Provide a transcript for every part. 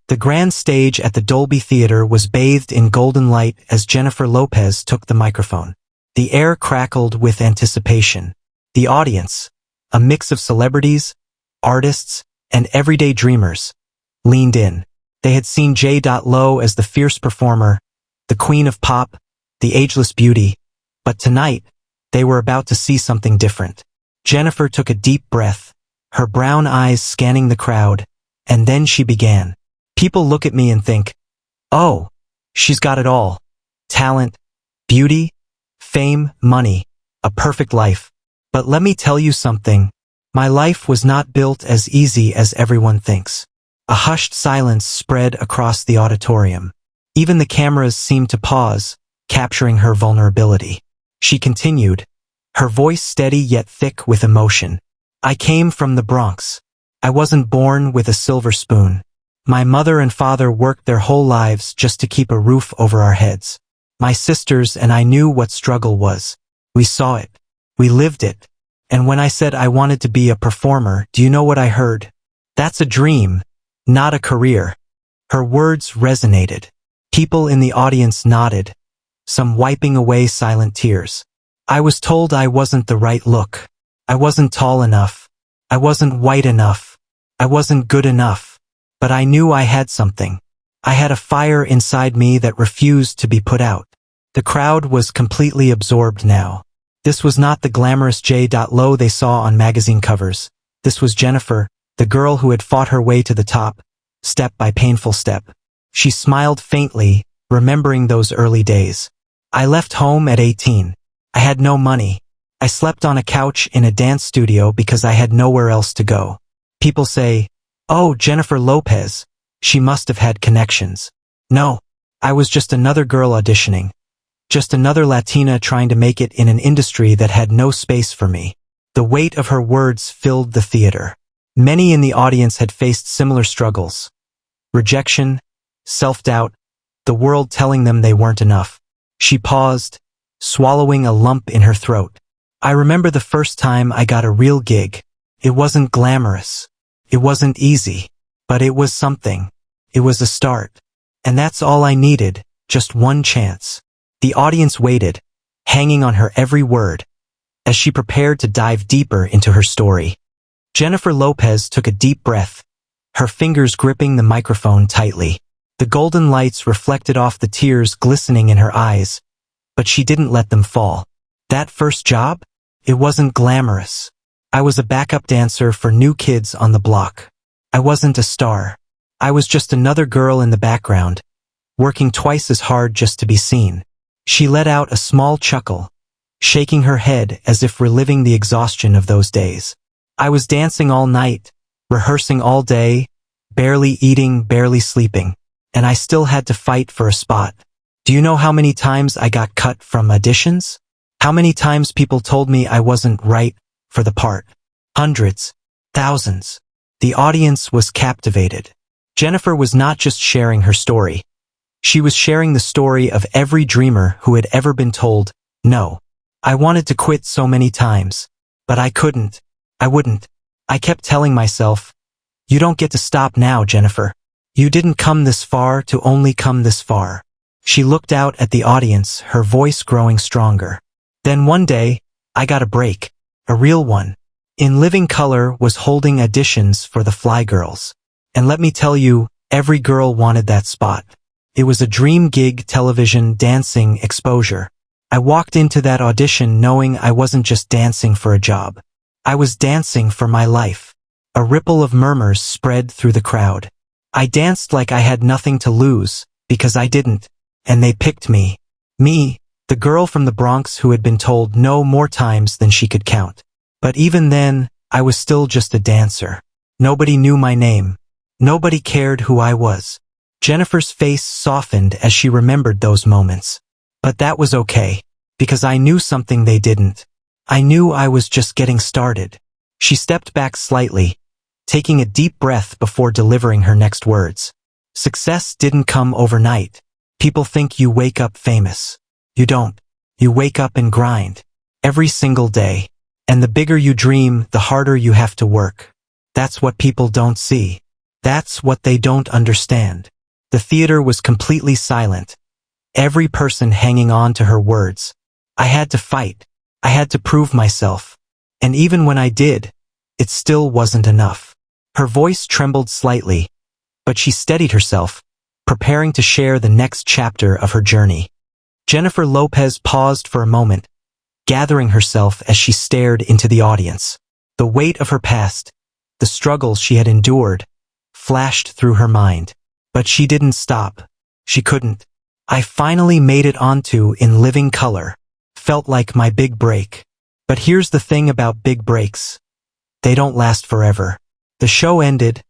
The grand stage at the Dolby Theater was bathed in golden light as Jennifer Lopez took the microphone. The air crackled with anticipation. The audience, a mix of celebrities, artists, and everyday dreamers, leaned in. They had seen J.Lo as the fierce performer, the queen of pop, the ageless beauty, but tonight, they were about to see something different. Jennifer took a deep breath, her brown eyes scanning the crowd, and then she began. People look at me and think, oh, she's got it all. Talent, beauty, fame, money, a perfect life. But let me tell you something. My life was not built as easy as everyone thinks. A hushed silence spread across the auditorium. Even the cameras seemed to pause, capturing her vulnerability. She continued, her voice steady yet thick with emotion. I came from the Bronx. I wasn't born with a silver spoon. My mother and father worked their whole lives just to keep a roof over our heads. My sisters and I knew what struggle was. We saw it. We lived it. And when I said I wanted to be a performer, do you know what I heard? That's a dream, not a career. Her words resonated. People in the audience nodded, some wiping away silent tears. I was told I wasn't the right look. I wasn't tall enough. I wasn't white enough. I wasn't good enough. But I knew I had something. I had a fire inside me that refused to be put out. The crowd was completely absorbed now. This was not the glamorous J.Lo they saw on magazine covers. This was Jennifer, the girl who had fought her way to the top, step by painful step. She smiled faintly, remembering those early days. I left home at 18. I had no money. I slept on a couch in a dance studio because I had nowhere else to go. People say, oh, Jennifer Lopez, she must have had connections. No, I was just another girl auditioning. Just another Latina trying to make it in an industry that had no space for me. The weight of her words filled the theater. Many in the audience had faced similar struggles. Rejection, self-doubt, the world telling them they weren't enough. She paused, swallowing a lump in her throat. I remember the first time I got a real gig. It wasn't glamorous. It wasn't easy, but it was something. It was a start. And that's all I needed, just one chance. The audience waited, hanging on her every word, as she prepared to dive deeper into her story. Jennifer Lopez took a deep breath, her fingers gripping the microphone tightly. The golden lights reflected off the tears glistening in her eyes, but she didn't let them fall. That first job? It wasn't glamorous. I was a backup dancer for New Kids on the Block. I wasn't a star. I was just another girl in the background, working twice as hard just to be seen. She let out a small chuckle, shaking her head as if reliving the exhaustion of those days. I was dancing all night, rehearsing all day, barely eating, barely sleeping, and I still had to fight for a spot. Do you know how many times I got cut from auditions? How many times people told me I wasn't right for the part? Hundreds, thousands. The audience was captivated. Jennifer was not just sharing her story. She was sharing the story of every dreamer who had ever been told, no. I wanted to quit so many times, but I couldn't. I wouldn't. I kept telling myself, you don't get to stop now, Jennifer. You didn't come this far to only come this far. She looked out at the audience, her voice growing stronger. Then one day, I got a break. A real one. In living color was holding auditions for the Fly Girls. And let me tell you, every girl wanted that spot. It was a dream gig, television, dancing, exposure. I walked into that audition knowing I wasn't just dancing for a job. I was dancing for my life. A ripple of murmurs spread through the crowd. I danced like I had nothing to lose, because I didn't. And they picked me. Me, the girl from the Bronx who had been told no more times than she could count. But even then, I was still just a dancer. Nobody knew my name. Nobody cared who I was. Jennifer's face softened as she remembered those moments. But that was okay, because I knew something they didn't. I knew I was just getting started. She stepped back slightly, taking a deep breath before delivering her next words. Success didn't come overnight. People think you wake up famous. You don't. You wake up and grind. Every single day. And the bigger you dream, the harder you have to work. That's what people don't see. That's what they don't understand. The theater was completely silent, every person hanging on to her words. I had to fight. I had to prove myself. And even when I did, it still wasn't enough. Her voice trembled slightly, but she steadied herself, preparing to share the next chapter of her journey. Jennifer Lopez paused for a moment, gathering herself as she stared into the audience. The weight of her past, the struggles she had endured, flashed through her mind. But she didn't stop. She couldn't. I finally made it onto In Living Color. Felt like my big break. But here's the thing about big breaks. They don't last forever. The show ended,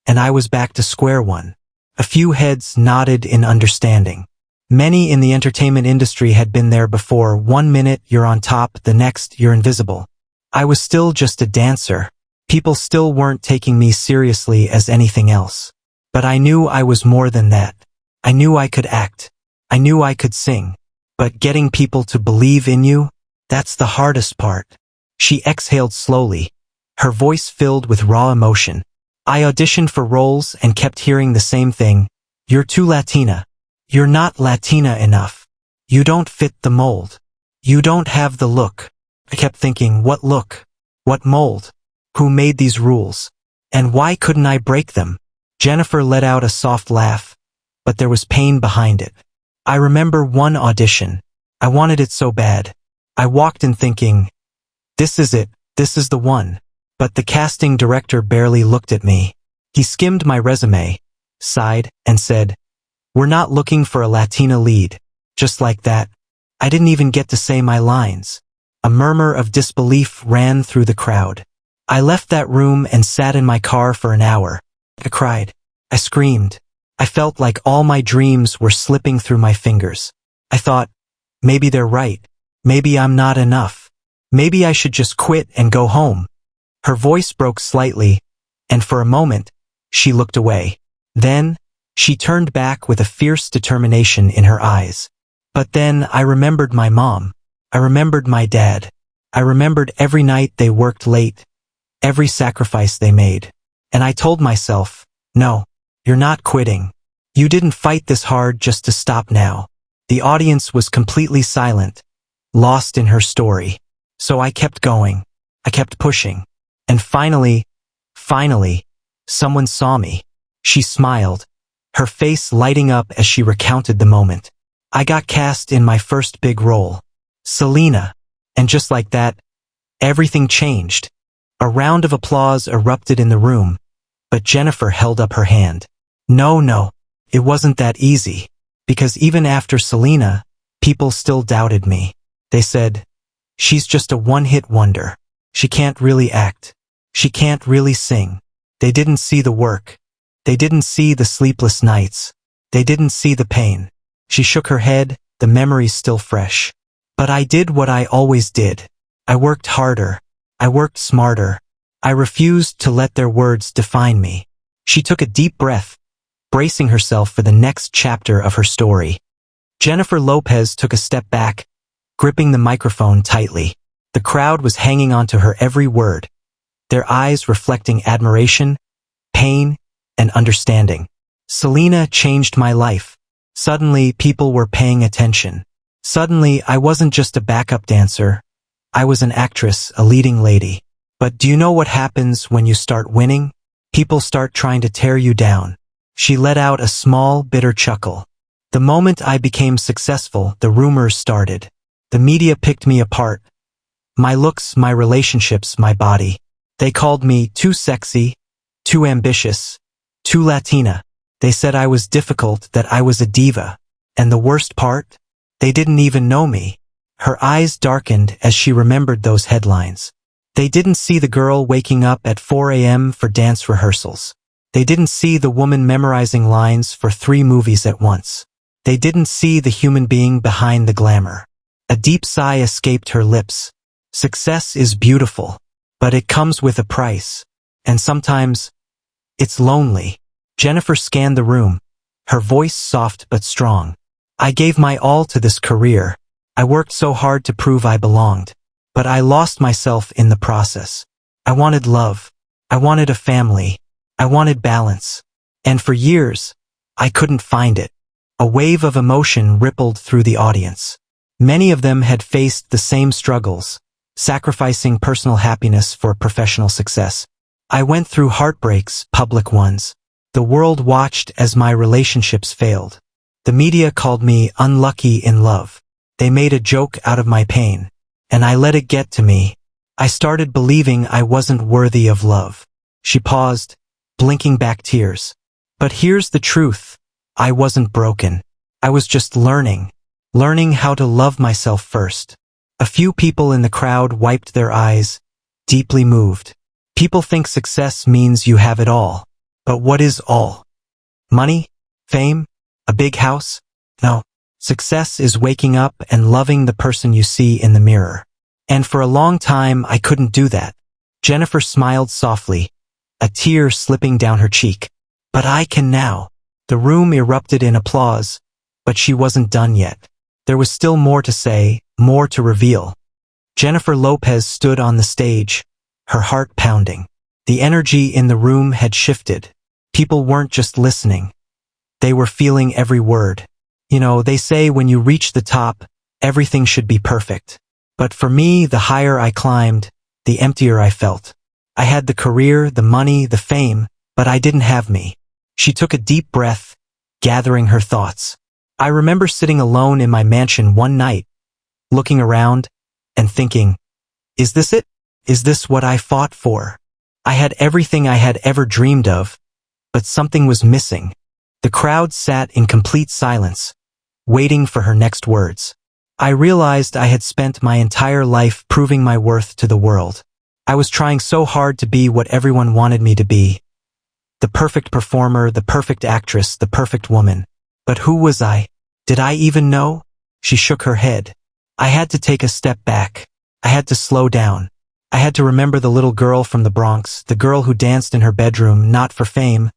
and I was back to square one. A few heads nodded in understanding. Many in the entertainment industry had been there before. 1 minute you're on top, the next you're invisible. I was still just a dancer. People still weren't taking me seriously as anything else. But I knew I was more than that. I knew I could act. I knew I could sing. But getting people to believe in you, that's the hardest part. She exhaled slowly, her voice filled with raw emotion. I auditioned for roles and kept hearing the same thing. You're too Latina. You're not Latina enough. You don't fit the mold. You don't have the look. I kept thinking, what look? What mold? Who made these rules? And why couldn't I break them? Jennifer let out a soft laugh, but there was pain behind it. I remember one audition. I wanted it so bad. I walked in thinking, this is it, this is the one. But the casting director barely looked at me. He skimmed my resume, sighed, and said, we're not looking for a Latina lead. Just like that, I didn't even get to say my lines. A murmur of disbelief ran through the crowd. I left that room and sat in my car for an hour. I cried. I screamed. I felt like all my dreams were slipping through my fingers. I thought, maybe they're right. Maybe I'm not enough. Maybe I should just quit and go home. Her voice broke slightly, and for a moment, she looked away. Then, she turned back with a fierce determination in her eyes. But then I remembered my mom. I remembered my dad. I remembered every night they worked late, every sacrifice they made. And I told myself, no, you're not quitting. You didn't fight this hard just to stop now. The audience was completely silent, lost in her story. So I kept going. I kept pushing. And finally, someone saw me. She smiled, her face lighting up as she recounted the moment. I got cast in my first big role, Selena. And just like that, everything changed. A round of applause erupted in the room, but Jennifer held up her hand. No, it wasn't that easy. Because even after Selena, people still doubted me. They said, she's just a one-hit wonder. She can't really act. She can't really sing. They didn't see the work. They didn't see the sleepless nights. They didn't see the pain. She shook her head, the memories still fresh. But I did what I always did. I worked harder. I worked smarter. I refused to let their words define me. She took a deep breath, bracing herself for the next chapter of her story. Jennifer Lopez took a step back, gripping the microphone tightly. The crowd was hanging on to her every word, their eyes reflecting admiration, pain, and understanding. Selena changed my life. Suddenly, people were paying attention. Suddenly, I wasn't just a backup dancer. I was an actress, a leading lady. But do you know what happens when you start winning? People start trying to tear you down. She let out a small, bitter chuckle. The moment I became successful, the rumors started. The media picked me apart. My looks, my relationships, my body. They called me too sexy, too ambitious, too Latina. They said I was difficult, that I was a diva. And the worst part? They didn't even know me. Her eyes darkened as she remembered those headlines. They didn't see the girl waking up at 4 a.m. for dance rehearsals. They didn't see the woman memorizing lines for 3 movies at once. They didn't see the human being behind the glamour. A deep sigh escaped her lips. Success is beautiful, but it comes with a price. And sometimes, it's lonely. Jennifer scanned the room, her voice soft but strong. I gave my all to this career. I worked so hard to prove I belonged. But I lost myself in the process. I wanted love. I wanted a family. I wanted balance. And for years, I couldn't find it. A wave of emotion rippled through the audience. Many of them had faced the same struggles, sacrificing personal happiness for professional success. I went through heartbreaks, public ones. The world watched as my relationships failed. The media called me unlucky in love. They made a joke out of my pain, and I let it get to me. I started believing I wasn't worthy of love. She paused, blinking back tears. But here's the truth. I wasn't broken. I was just learning how to love myself first. A few people in the crowd wiped their eyes, deeply moved. People think success means you have it all. But what is all? Money? Fame? A big house? No. Success is waking up and loving the person you see in the mirror. And for a long time, I couldn't do that. Jennifer smiled softly, a tear slipping down her cheek. But I can now. The room erupted in applause, but she wasn't done yet. There was still more to say, more to reveal. Jennifer Lopez stood on the stage, her heart pounding. The energy in the room had shifted. People weren't just listening. They were feeling every word. You know, they say when you reach the top, everything should be perfect. But for me, the higher I climbed, the emptier I felt. I had the career, the money, the fame, but I didn't have me. She took a deep breath, gathering her thoughts. I remember sitting alone in my mansion one night, looking around and thinking, is this it? Is this what I fought for? I had everything I had ever dreamed of, but something was missing. The crowd sat in complete silence, waiting for her next words. I realized I had spent my entire life proving my worth to the world. I was trying so hard to be what everyone wanted me to be. The perfect performer, the perfect actress, the perfect woman. But who was I? Did I even know? She shook her head. I had to take a step back. I had to slow down. I had to remember the little girl from the Bronx, the girl who danced in her bedroom not for fame,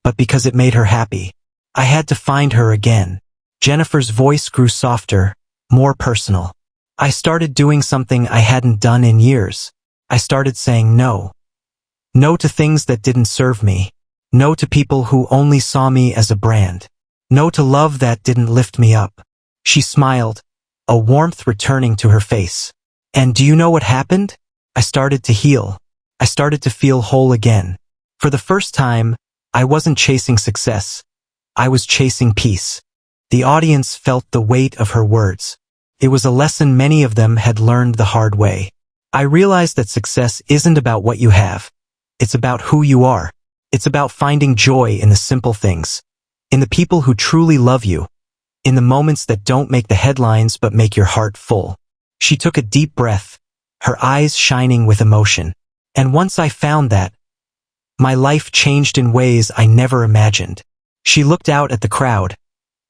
but because it made her happy. I had to find her again. Jennifer's voice grew softer, more personal. I started doing something I hadn't done in years. I started saying no. No to things that didn't serve me. No to people who only saw me as a brand. No to love that didn't lift me up. She smiled, a warmth returning to her face. And do you know what happened? I started to heal. I started to feel whole again. For the first time, I wasn't chasing success. I was chasing peace. The audience felt the weight of her words. It was a lesson many of them had learned the hard way. I realized that success isn't about what you have. It's about who you are. It's about finding joy in the simple things, in the people who truly love you, in the moments that don't make the headlines but make your heart full. She took a deep breath, her eyes shining with emotion. And once I found that, my life changed in ways I never imagined. She looked out at the crowd,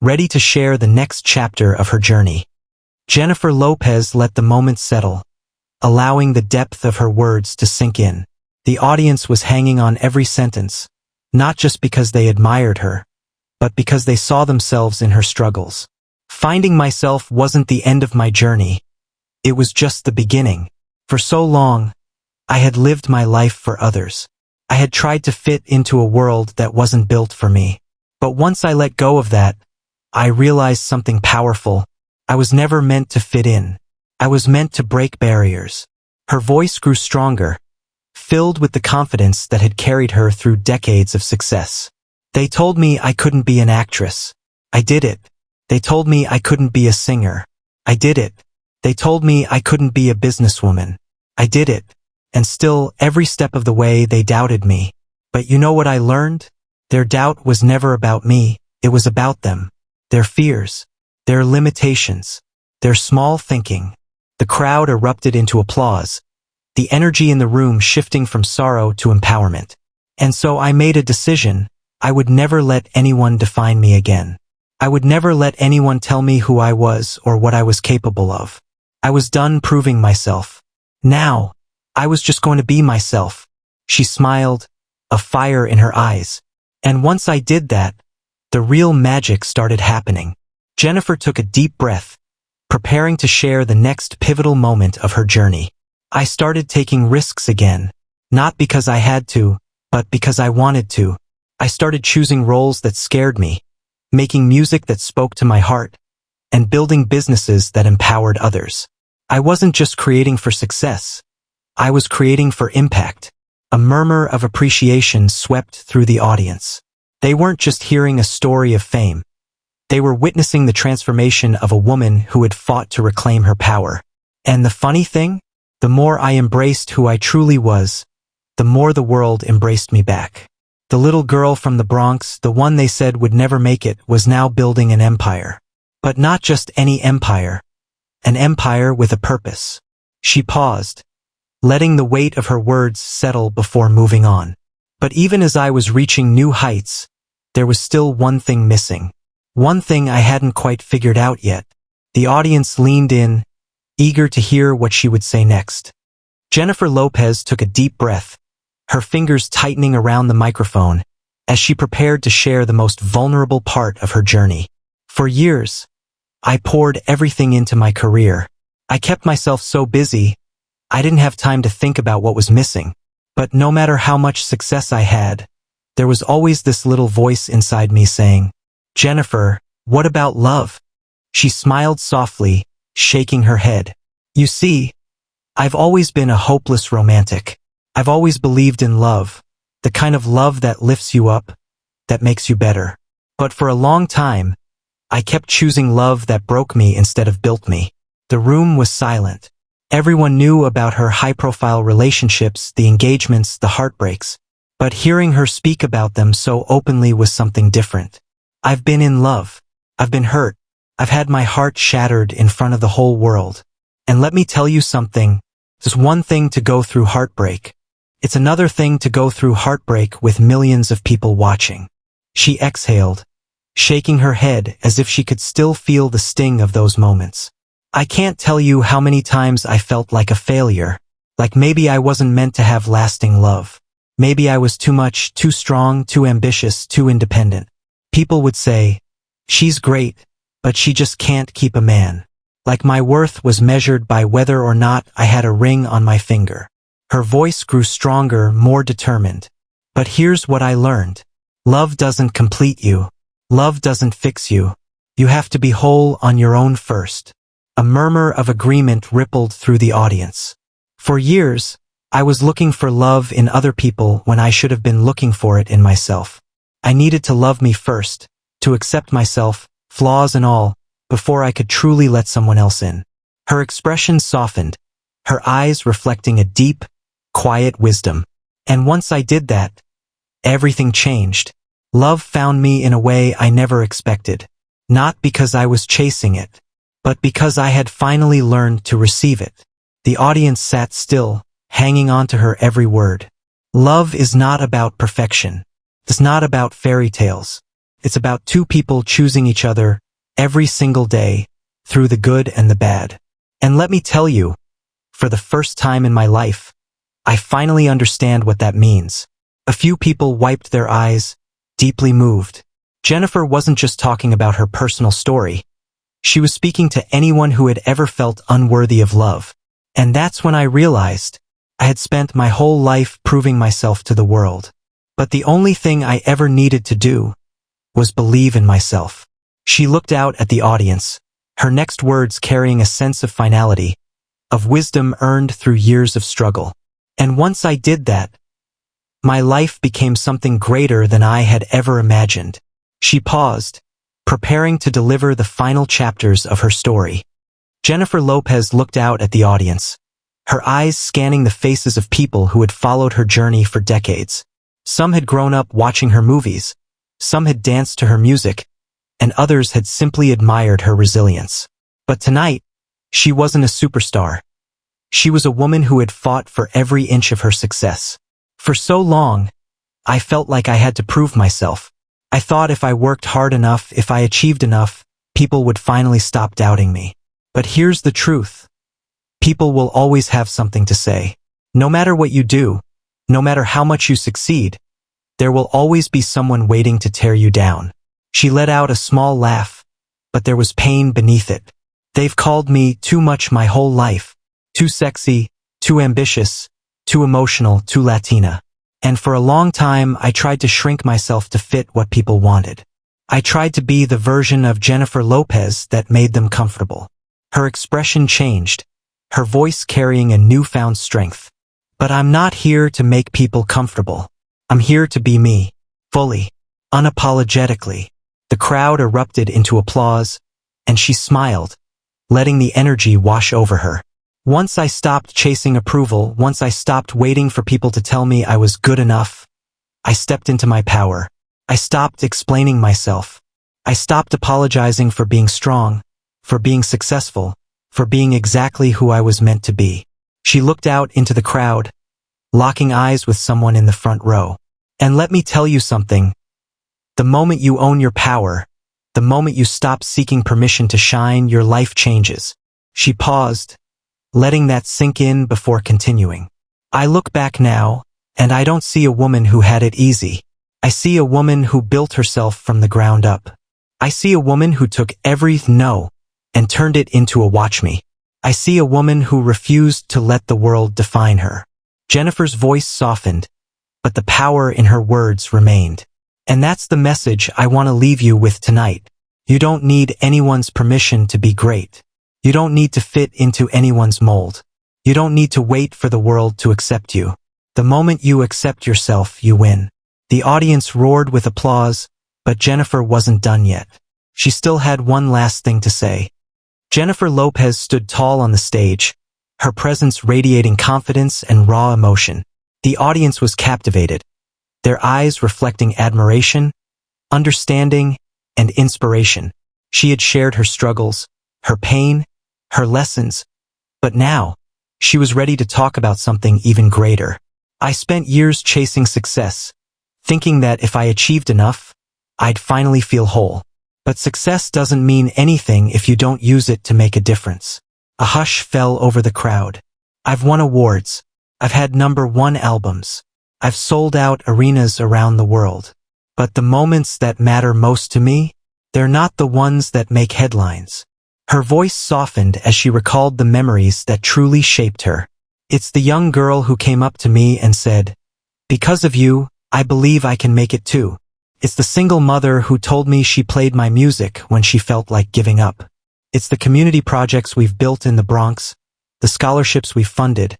ready to share the next chapter of her journey. Jennifer Lopez let the moment settle, allowing the depth of her words to sink in. The audience was hanging on every sentence, not just because they admired her, but because they saw themselves in her struggles. Finding myself wasn't the end of my journey. It was just the beginning. For so long, I had lived my life for others. I had tried to fit into a world that wasn't built for me. But once I let go of that, I realized something powerful. I was never meant to fit in. I was meant to break barriers. Her voice grew stronger, filled with the confidence that had carried her through decades of success. They told me I couldn't be an actress. I did it. They told me I couldn't be a singer. I did it. They told me I couldn't be a businesswoman. I did it. And still, every step of the way, they doubted me. But you know what I learned? Their doubt was never about me. It was about them. Their fears. Their limitations. Their small thinking. The crowd erupted into applause, the energy in the room shifting from sorrow to empowerment. And so I made a decision. I would never let anyone define me again. I would never let anyone tell me who I was or what I was capable of. I was done proving myself. Now, I was just going to be myself. She smiled, a fire in her eyes. And once I did that, the real magic started happening. Jennifer took a deep breath, preparing to share the next pivotal moment of her journey. I started taking risks again, not because I had to, but because I wanted to. I started choosing roles that scared me, making music that spoke to my heart, and building businesses that empowered others. I wasn't just creating for success. I was creating for impact. A murmur of appreciation swept through the audience. They weren't just hearing a story of fame. They were witnessing the transformation of a woman who had fought to reclaim her power. And the funny thing? The more I embraced who I truly was, the more the world embraced me back. The little girl from the Bronx, the one they said would never make it, was now building an empire. But not just any empire. An empire with a purpose. She paused, letting the weight of her words settle before moving on. But even as I was reaching new heights, there was still one thing missing. One thing I hadn't quite figured out yet. The audience leaned in, eager to hear what she would say next. Jennifer Lopez took a deep breath, her fingers tightening around the microphone, as she prepared to share the most vulnerable part of her journey. For years, I poured everything into my career. I kept myself so busy, I didn't have time to think about what was missing. But no matter how much success I had, there was always this little voice inside me saying, "Jennifer, what about love?" She smiled softly, shaking her head. "You see, I've always been a hopeless romantic. I've always believed in love, the kind of love that lifts you up, that makes you better. But for a long time, I kept choosing love that broke me instead of built me." The room was silent. Everyone knew about her high-profile relationships, the engagements, the heartbreaks. But hearing her speak about them so openly was something different. "I've been in love. I've been hurt. I've had my heart shattered in front of the whole world. And let me tell you something. It's one thing to go through heartbreak. It's another thing to go through heartbreak with millions of people watching." She exhaled, shaking her head as if she could still feel the sting of those moments. "I can't tell you how many times I felt like a failure, like maybe I wasn't meant to have lasting love. Maybe I was too much, too strong, too ambitious, too independent. People would say, 'She's great, but she just can't keep a man.' Like my worth was measured by whether or not I had a ring on my finger." Her voice grew stronger, more determined. "But here's what I learned. Love doesn't complete you. Love doesn't fix you. You have to be whole on your own first." A murmur of agreement rippled through the audience. For years, I was looking for love in other people when I should have been looking for it in myself. I needed to love me first, to accept myself, flaws and all, before I could truly let someone else in. Her expression softened, her eyes reflecting a deep, quiet wisdom. And once I did that, everything changed. Love found me in a way I never expected. Not because I was chasing it, but because I had finally learned to receive it. The audience sat still, hanging on to her every word. Love is not about perfection. It's not about fairy tales. It's about two people choosing each other every single day, through the good and the bad. And let me tell you, for the first time in my life, I finally understand what that means. A few people wiped their eyes, deeply moved. Jennifer wasn't just talking about her personal story. She was speaking to anyone who had ever felt unworthy of love. And that's when I realized I had spent my whole life proving myself to the world. But the only thing I ever needed to do was believe in myself. She looked out at the audience, her next words carrying a sense of finality, of wisdom earned through years of struggle. And once I did that, my life became something greater than I had ever imagined. She paused, preparing to deliver the final chapters of her story. Jennifer Lopez looked out at the audience, her eyes scanning the faces of people who had followed her journey for decades. Some had grown up watching her movies, some had danced to her music, and others had simply admired her resilience. But tonight, she wasn't a superstar. She was a woman who had fought for every inch of her success. For so long, I felt like I had to prove myself. I thought if I worked hard enough, if I achieved enough, people would finally stop doubting me. But here's the truth. People will always have something to say. No matter what you do, no matter how much you succeed, there will always be someone waiting to tear you down. She let out a small laugh, but there was pain beneath it. They've called me too much my whole life. Too sexy, too ambitious, too emotional, too Latina. And for a long time, I tried to shrink myself to fit what people wanted. I tried to be the version of Jennifer Lopez that made them comfortable. Her expression changed, her voice carrying a newfound strength. But I'm not here to make people comfortable. I'm here to be me, fully, unapologetically. The crowd erupted into applause, and she smiled, letting the energy wash over her. Once I stopped chasing approval, once I stopped waiting for people to tell me I was good enough, I stepped into my power. I stopped explaining myself. I stopped apologizing for being strong, for being successful, for being exactly who I was meant to be. She looked out into the crowd, locking eyes with someone in the front row. And let me tell you something. The moment you own your power, the moment you stop seeking permission to shine, your life changes. She paused, letting that sink in before continuing. I look back now, and I don't see a woman who had it easy. I see a woman who built herself from the ground up. I see a woman who took every no and turned it into a watch me. I see a woman who refused to let the world define her. Jennifer's voice softened, but the power in her words remained. And that's the message I want to leave you with tonight. You don't need anyone's permission to be great. You don't need to fit into anyone's mold. You don't need to wait for the world to accept you. The moment you accept yourself, you win. The audience roared with applause, but Jennifer wasn't done yet. She still had one last thing to say. Jennifer Lopez stood tall on the stage, her presence radiating confidence and raw emotion. The audience was captivated, their eyes reflecting admiration, understanding, and inspiration. She had shared her struggles, her pain, her lessons, but now, she was ready to talk about something even greater. I spent years chasing success, thinking that if I achieved enough, I'd finally feel whole. But success doesn't mean anything if you don't use it to make a difference. A hush fell over the crowd. I've won awards. I've had #1 albums. I've sold out arenas around the world. But the moments that matter most to me, they're not the ones that make headlines. Her voice softened as she recalled the memories that truly shaped her. It's the young girl who came up to me and said, "Because of you, I believe I can make it too." It's the single mother who told me she played my music when she felt like giving up. It's the community projects we've built in the Bronx, the scholarships we've funded,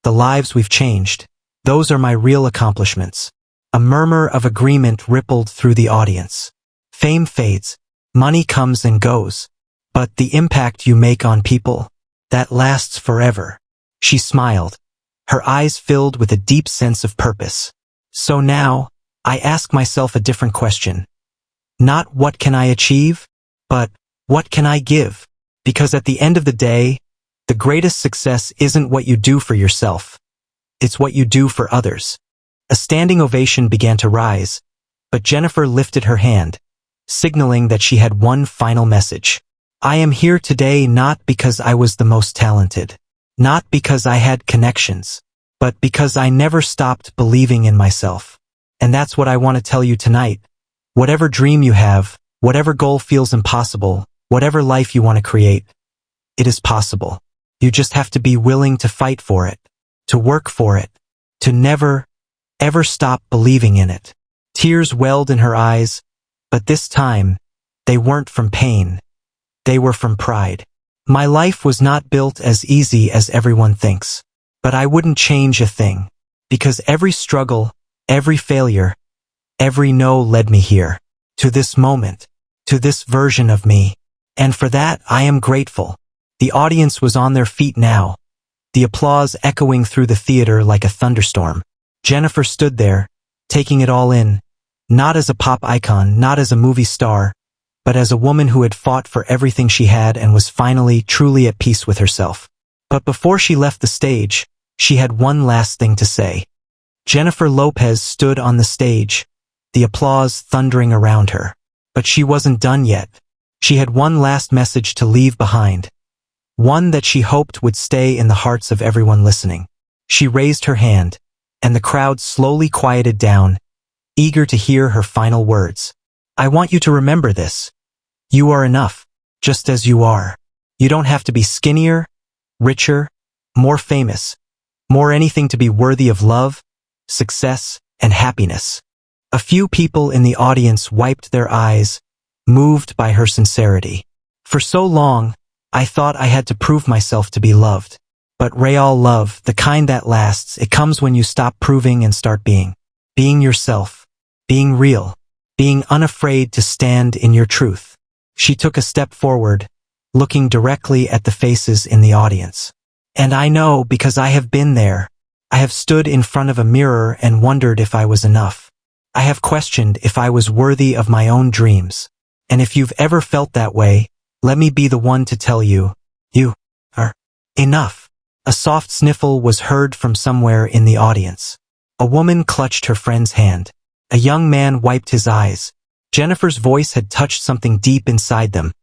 the lives we've changed. Those are my real accomplishments. A murmur of agreement rippled through the audience. Fame fades, money comes and goes, but the impact you make on people, that lasts forever. She smiled, her eyes filled with a deep sense of purpose. So now, I ask myself a different question. Not what can I achieve, but what can I give? Because at the end of the day, the greatest success isn't what you do for yourself. It's what you do for others. A standing ovation began to rise, but Jennifer lifted her hand, signaling that she had one final message. I am here today not because I was the most talented, not because I had connections, but because I never stopped believing in myself. And that's what I want to tell you tonight. Whatever dream you have, whatever goal feels impossible, whatever life you want to create, it is possible. You just have to be willing to fight for it, to work for it, to never, ever stop believing in it. Tears welled in her eyes, but this time, they weren't from pain. They were from pride. My life was not built as easy as everyone thinks, but I wouldn't change a thing, because every struggle, every failure, every no led me here, to this moment, to this version of me. And for that, I am grateful. The audience was on their feet now, the applause echoing through the theater like a thunderstorm. Jennifer stood there, taking it all in, not as a pop icon, not as a movie star, but as a woman who had fought for everything she had and was finally truly at peace with herself. But before she left the stage, she had one last thing to say. Jennifer Lopez stood on the stage, the applause thundering around her. But she wasn't done yet. She had one last message to leave behind, one that she hoped would stay in the hearts of everyone listening. She raised her hand, and the crowd slowly quieted down, eager to hear her final words. I want you to remember this. You are enough, just as you are. You don't have to be skinnier, richer, more famous, more anything to be worthy of love, success, and happiness. A few people in the audience wiped their eyes, moved by her sincerity. For so long, I thought I had to prove myself to be loved. But real love, the kind that lasts, it comes when you stop proving and start being. Being yourself. Being real. Being unafraid to stand in your truth. She took a step forward, looking directly at the faces in the audience. And I know because I have been there. I have stood in front of a mirror and wondered if I was enough. I have questioned if I was worthy of my own dreams. And if you've ever felt that way, let me be the one to tell you, you are enough. A soft sniffle was heard from somewhere in the audience. A woman clutched her friend's hand. A young man wiped his eyes. Jennifer's voice had touched something deep inside them.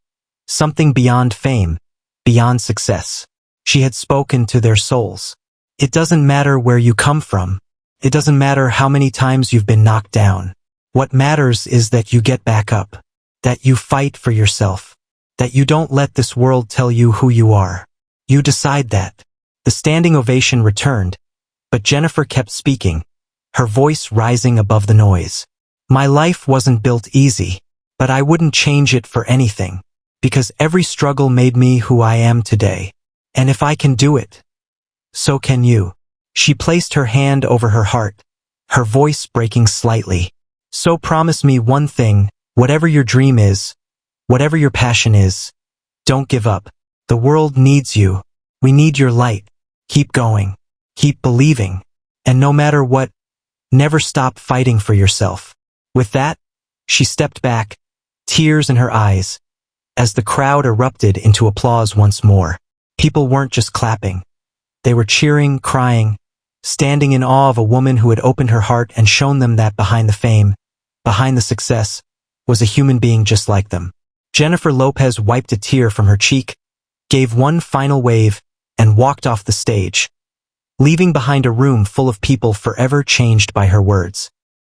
Something beyond fame, beyond success. She had spoken to their souls. It doesn't matter where you come from. It doesn't matter how many times you've been knocked down. What matters is that you get back up. That you fight for yourself. That you don't let this world tell you who you are. You decide that. The standing ovation returned, but Jennifer kept speaking, her voice rising above the noise. My life wasn't built easy, but I wouldn't change it for anything, because every struggle made me who I am today. And if I can do it, so can you. She placed her hand over her heart, her voice breaking slightly. So promise me one thing, whatever your dream is, whatever your passion is, don't give up. The world needs you. We need your light. Keep going. Keep believing. And no matter what, never stop fighting for yourself. With that, she stepped back, tears in her eyes, as the crowd erupted into applause once more. People weren't just clapping. They were cheering, crying, standing in awe of a woman who had opened her heart and shown them that behind the fame, behind the success, was a human being just like them. Jennifer Lopez wiped a tear from her cheek, gave one final wave, and walked off the stage, leaving behind a room full of people forever changed by her words.